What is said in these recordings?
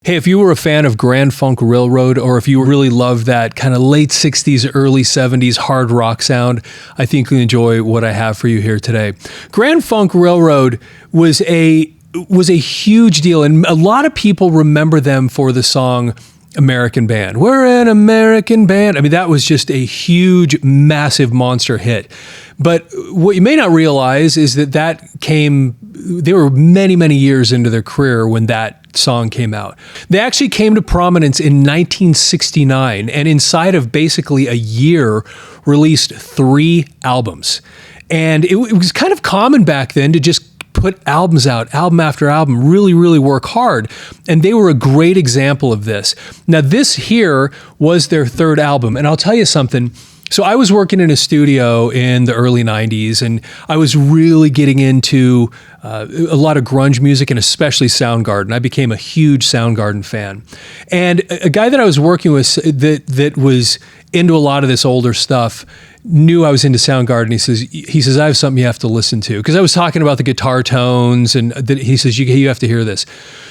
Hey, if you were a fan of Grand Funk Railroad, or if you really loved that kind of late 60s, early 70s hard rock sound, I think you'll enjoy what I have for you here today. Grand Funk Railroad was a huge deal, and a lot of people remember them for the song American Band. We're an American band. I mean, that was just a huge, massive monster hit. But what you may not realize is that they were many, many years into their career when that song came out. They actually came to prominence in 1969, and inside of basically a year, released 3 albums. And it was kind of common back then to just put albums out, album after album, really, really work hard. And they were a great example of this. Now, this here was their 3rd album. And I'll tell you something. So I was working in a studio in the early 90s, and I was really getting into a lot of grunge music, and especially Soundgarden. I became a huge Soundgarden fan. And a guy that I was working with that was into a lot of this older stuff knew I was into Soundgarden. He says, I have something you have to listen to. Because I was talking about the guitar tones, and he says, you have to hear this.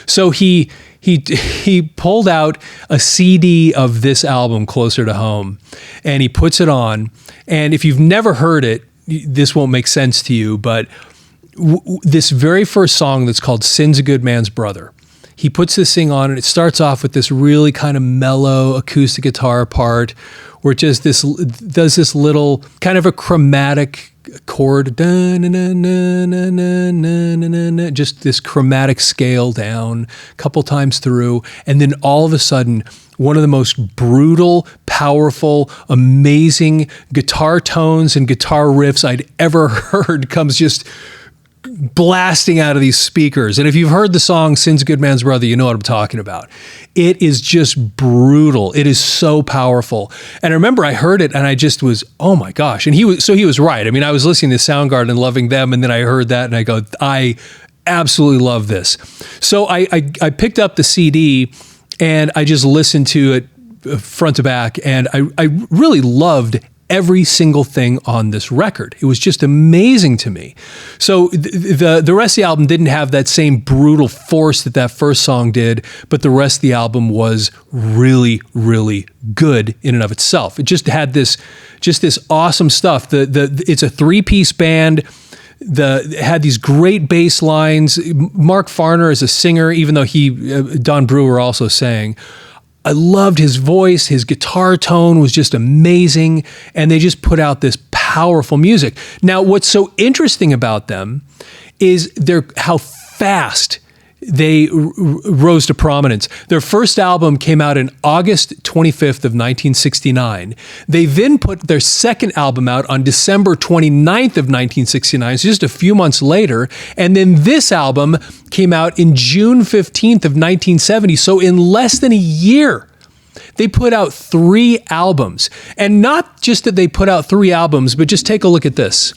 So he pulled out a CD of this album, Closer to Home, and he puts it on. And if you've never heard it, this won't make sense to you, but this very first song that's called Sin's a Good Man's Brother, he puts this thing on, and it starts off with this really kind of mellow acoustic guitar part where it just does this little kind of a chromatic chord, just this chromatic scale down a couple times through, and then all of a sudden, one of the most brutal, powerful, amazing guitar tones and guitar riffs I'd ever heard comes just blasting out of these speakers. And if you've heard the song Sin's a Good Man's Brother, you know what I'm talking about. It is just brutal. It is so powerful. And I remember I heard it and I just was, oh my gosh. And he was right. I mean, I was listening to Soundgarden and loving them, and then I heard that and I go, I absolutely love this. So I picked up the CD and I just listened to it front to back, and I really loved every single thing on this record. It was just amazing to me. So the rest of the album didn't have that same brutal force that first song did, but the rest of the album was really, really good in and of itself. It just had this awesome stuff. It's a 3-piece band. It had these great bass lines. Mark Farner is a singer, even though Don Brewer also sang. I loved his voice. His guitar tone was just amazing. And they just put out this powerful music. Now, what's so interesting about them is how fast they rose to prominence. Their first album came out in August 25th of 1969. They then put their second album out on December 29th of 1969, so just a few months later. And then this album came out in June 15th of 1970. So in less than a year, they put out 3 albums. And not just that they put out 3 albums, but just take a look at this.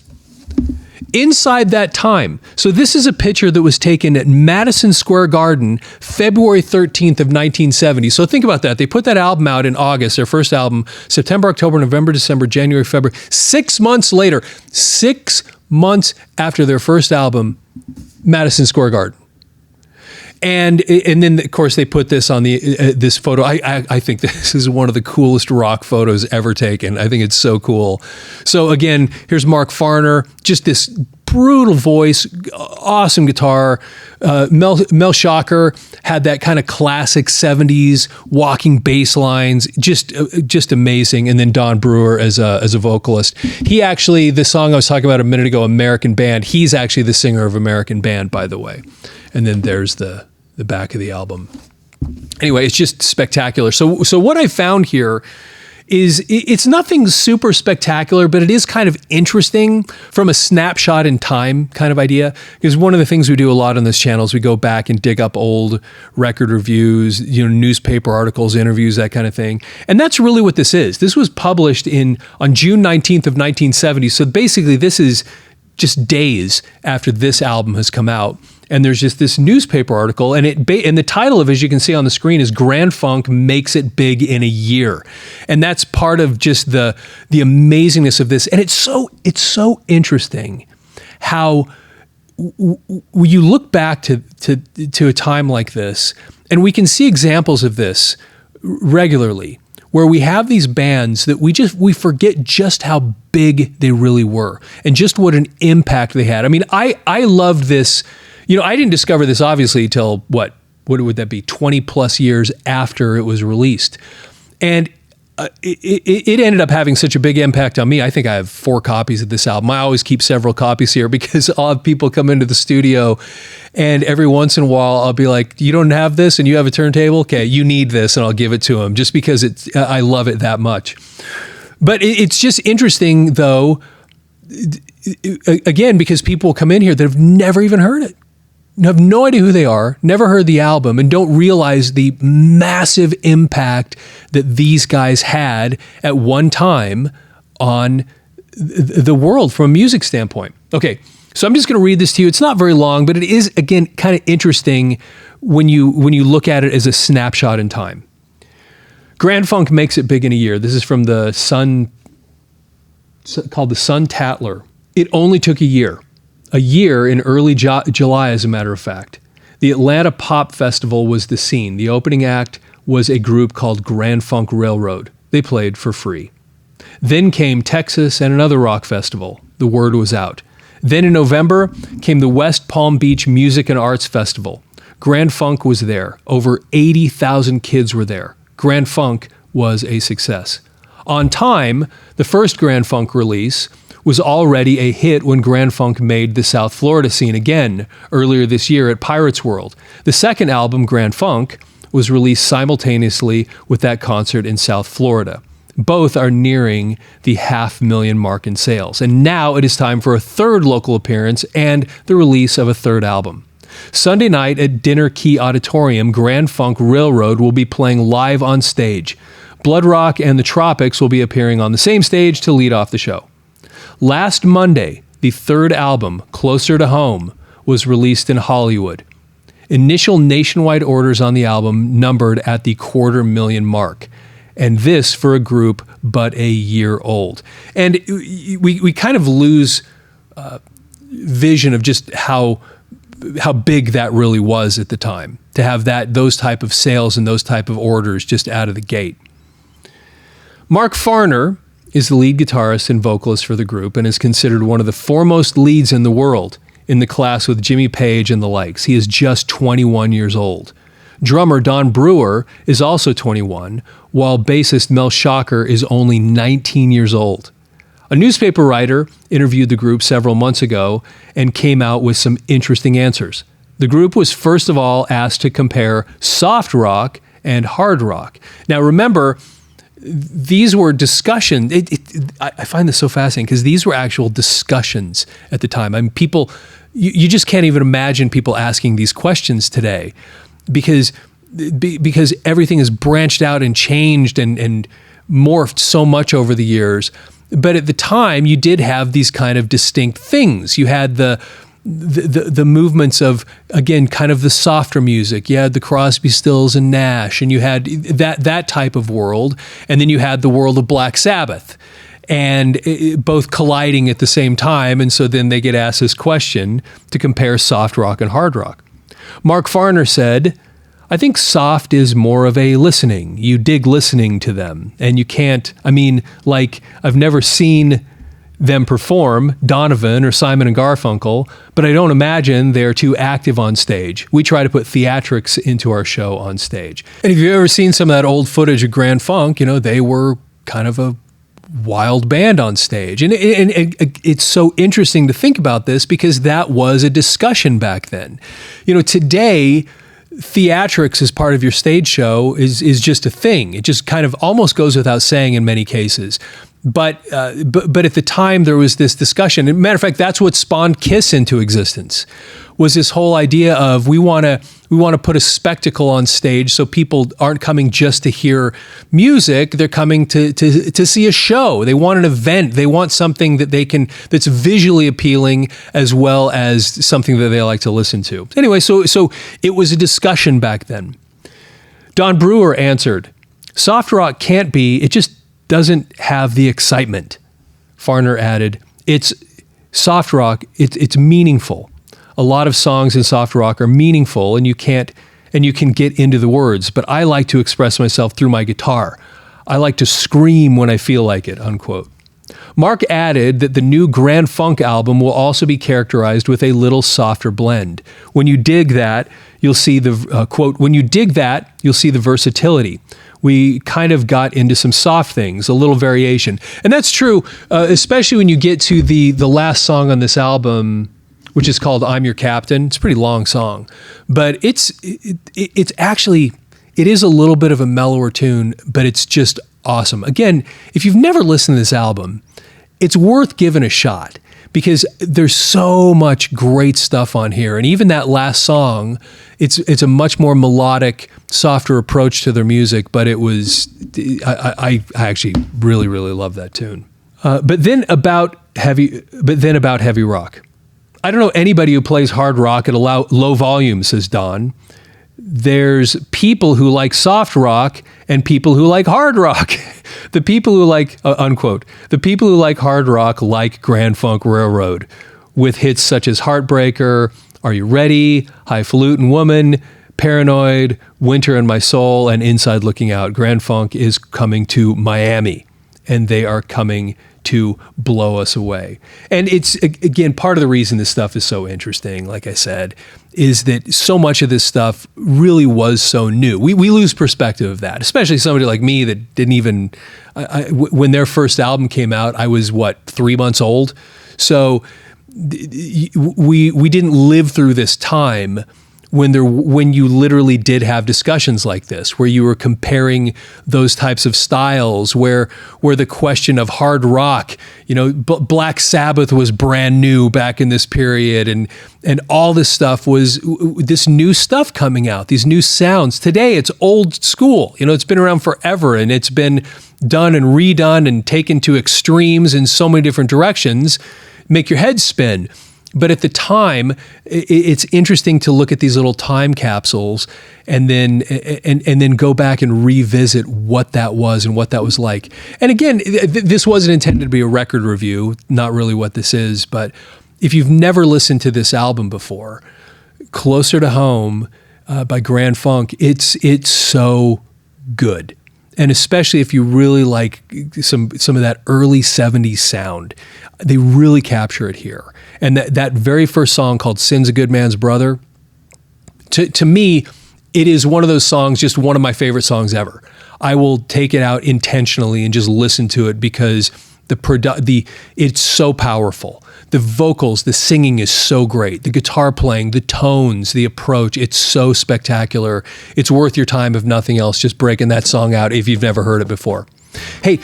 Inside that time, so this is a picture that was taken at Madison Square Garden, February 13th of 1970. So think about that. They put that album out in August, their first album, September, October, November, December, January, February. 6 months later, 6 months after their first album, Madison Square Garden. And then, of course, they put this on this photo. I think this is one of the coolest rock photos ever taken. I think it's so cool. So again, here's Mark Farner, just this brutal voice, awesome guitar. Mel Shocker had that kind of classic 70s walking bass lines, just amazing. And then Don Brewer as a vocalist. He actually, the song I was talking about a minute ago, American Band, he's actually the singer of American Band, by the way. And then there's the back of the album. Anyway, it's just spectacular. So what I found here is it's nothing super spectacular, but it is kind of interesting from a snapshot in time kind of idea. Because one of the things we do a lot on this channel is we go back and dig up old record reviews, newspaper articles, interviews, that kind of thing. And that's really what this is. This was published on June 19th of 1970. So basically this is just days after this album has come out. And there's just this newspaper article, and the title of it, as you can see on the screen, is Grand Funk Makes It Big in a Year. And that's part of just the amazingness of this. And it's so interesting how you look back to a time like this, and we can see examples of this regularly, where we have these bands that we forget just how big they really were and just what an impact they had. I mean, I loved this. I didn't discover this obviously till what would that be, 20 plus years after it was released. And it ended up having such a big impact on me. I think I have 4 copies of this album. I always keep several copies here because I'll have people come into the studio, and every once in a while I'll be like, you don't have this and you have a turntable? Okay, you need this, and I'll give it to them just because I love it that much. But it's just interesting though, again, because people come in here that have never even heard it, have no idea who they are, never heard the album, and don't realize the massive impact that these guys had at one time on the world from a music standpoint. Okay, so I'm just going to read this to you. It's not very long, but it is, again, kind of interesting when you look at it as a snapshot in time. Grand Funk makes it big in a year. This is from the Sun, called the Sun Tatler. It only took a year. A year in early July, as a matter of fact. The Atlanta Pop Festival was the scene. The opening act was a group called Grand Funk Railroad. They played for free. Then came Texas and another rock festival. The word was out. Then in November came the West Palm Beach Music and Arts Festival. Grand Funk was there. Over 80,000 kids were there. Grand Funk was a success. On Time, the first Grand Funk release, was already a hit when Grand Funk made the South Florida scene again earlier this year at Pirates World. The second album, Grand Funk, was released simultaneously with that concert in South Florida. Both are nearing the 500,000 mark in sales. And now it is time for a third local appearance and the release of a third album. Sunday night at Dinner Key Auditorium, Grand Funk Railroad will be playing live on stage. Blood Rock and the Tropics will be appearing on the same stage to lead off the show. Last Monday, the third album, Closer to Home, was released in Hollywood. Initial nationwide orders on the album numbered at the 250,000 mark, and this for a group but a year old. And we kind of lose vision of just how big that really was at the time, to have those type of sales and those type of orders just out of the gate. Mark Farner is the lead guitarist and vocalist for the group and is considered one of the foremost leads in the world, in the class with Jimmy Page and the likes. He is just 21 years old. Drummer Don Brewer is also 21, while bassist Mel Shocker is only 19 years old. A newspaper writer interviewed the group several months ago and came out with some interesting answers. The group was first of all asked to compare soft rock and hard rock. Now remember, these were discussions. I find this so fascinating because these were actual discussions at the time. I mean, people, you just can't even imagine people asking these questions today because everything has branched out and changed and morphed so much over the years. But at the time, you did have these kind of distinct things. You had the movements of, again, kind of the softer music. You had the Crosby, Stills, and Nash, and you had that type of world. And then you had the world of Black Sabbath, and both colliding at the same time. And so then they get asked this question to compare soft rock and hard rock. Mark Farner said, I think soft is more of a listening. You dig listening to them. And you can't, I've never seen them perform, Donovan or Simon and Garfunkel, but I don't imagine they're too active on stage. We try to put theatrics into our show on stage. And if you've ever seen some of that old footage of Grand Funk, they were kind of a wild band on stage. And it's so interesting to think about this because that was a discussion back then. Today, theatrics as part of your stage show is just a thing. It just kind of almost goes without saying in many cases. But at the time there was this discussion. As a matter of fact, that's what spawned KISS into existence. Was this whole idea of we want to put a spectacle on stage so people aren't coming just to hear music, they're coming to see a show. They want an event. They want something that's visually appealing as well as something that they like to listen to. Anyway, so it was a discussion back then. Don Brewer answered, soft rock can't be, it just doesn't have the excitement. Farner added, it's soft rock, it's meaningful. a lot of songs in soft rock are meaningful, and you can get into the words, but I like to express myself through my guitar. I like to scream when I feel like it, unquote. Mark added that the new Grand Funk album will also be characterized with a little softer blend. When you dig that, you'll see the, quote, when you dig that, you'll see the versatility. We kind of got into some soft things, a little variation. And that's true, especially when you get to the last song on this album, which is called I'm Your Captain. It's a pretty long song, but it's actually, it is a little bit of a mellower tune, but it's just awesome. Again, if you've never listened to this album, it's worth giving a shot because there's so much great stuff on here. And even that last song, it's a much more melodic, softer approach to their music, but it was, I actually really, really love that tune. But then about heavy rock. I don't know anybody who plays hard rock at a low volume, says Don. There's people who like soft rock and people who like hard rock. The people who like, unquote, the people who like hard rock like Grand Funk Railroad with hits such as Heartbreaker, Are You Ready, Highfalutin Woman, Paranoid, Winter in My Soul, and Inside Looking Out. Grand Funk is coming to Miami, and they are coming to blow us away. And it's, again, part of the reason this stuff is so interesting, like I said, is that so much of this stuff really was so new. We lose perspective of that, especially somebody like me that didn't even, when their first album came out, I was, 3 months old? So we didn't live through this time when you literally did have discussions like this, where you were comparing those types of styles, where the question of hard rock, Black Sabbath was brand new back in this period, and all this stuff was this new stuff coming out, these new sounds. Today it's old school, it's been around forever, and it's been done and redone and taken to extremes in so many different directions, make your head spin. But at the time, it's interesting to look at these little time capsules and then go back and revisit what that was and what that was like. And again, this wasn't intended to be a record review, not really what this is. But if you've never listened to this album before, Closer to Home by Grand Funk, it's so good. And especially if you really like some of that early 70s sound, they really capture it here. And that very first song called Sin's a Good Man's Brother, to me, it is one of those songs, just one of my favorite songs ever. I will take it out intentionally and just listen to it because it's so powerful. The vocals, the singing is so great. The guitar playing, the tones, the approach, it's so spectacular. It's worth your time, if nothing else, just breaking that song out if you've never heard it before. Hey,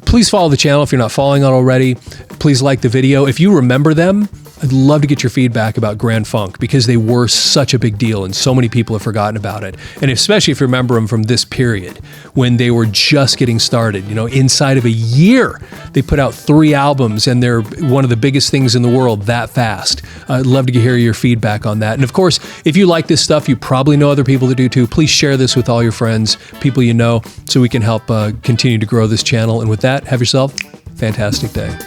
please follow the channel if you're not following it already. Please like the video. If you remember them, I'd love to get your feedback about Grand Funk because they were such a big deal and so many people have forgotten about it. And especially if you remember them from this period when they were just getting started. Inside of a year, they put out 3 albums and they're one of the biggest things in the world that fast. I'd love to hear your feedback on that. And of course, if you like this stuff, you probably know other people that do too. Please share this with all your friends, people you know, so we can help continue to grow this channel. And with that, have yourself a fantastic day.